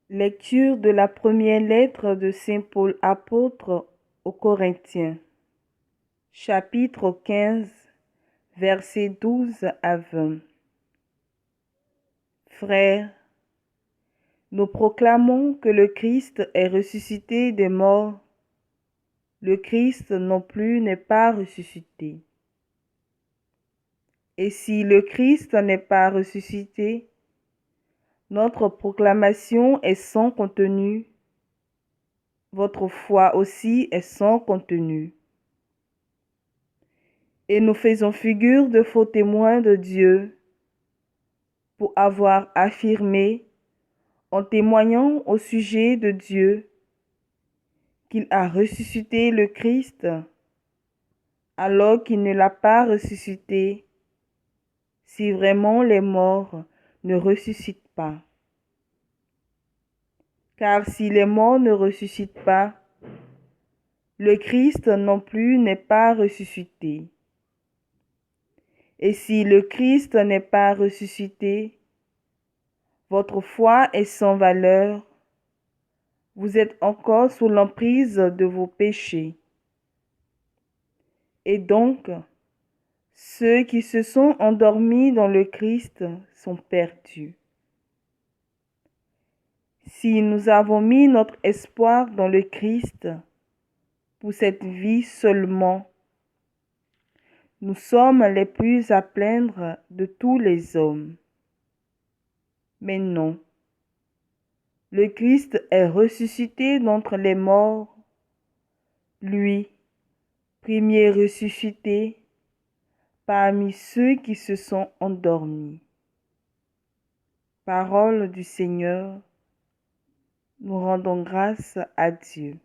Lecture de la première lettre de Saint Paul apôtre aux Corinthiens, chapitre 15, versets 12 à 20. Frères, nous proclamons que le Christ est ressuscité des morts. Le Christ non plus n'est pas ressuscité. Et si le Christ n'est pas ressuscité, notre proclamation est sans contenu. Votre foi aussi est sans contenu. Et nous faisons figure de faux témoins de Dieu pour avoir affirmé, en témoignant au sujet de Dieu, qu'il a ressuscité le Christ, alors qu'il ne l'a pas ressuscité, si vraiment les morts ne ressuscitent pas. Car si les morts ne ressuscitent pas, le Christ non plus n'est pas ressuscité. Et si le Christ n'est pas ressuscité, votre foi est sans valeur. Vous êtes encore sous l'emprise de vos péchés. Et donc, ceux qui se sont endormis dans le Christ sont perdus. Si nous avons mis notre espoir dans le Christ pour cette vie seulement, nous sommes les plus à plaindre de tous les hommes. Mais non, le Christ est ressuscité d'entre les morts, lui, premier ressuscité parmi ceux qui se sont endormis. Parole du Seigneur, nous rendons grâce à Dieu.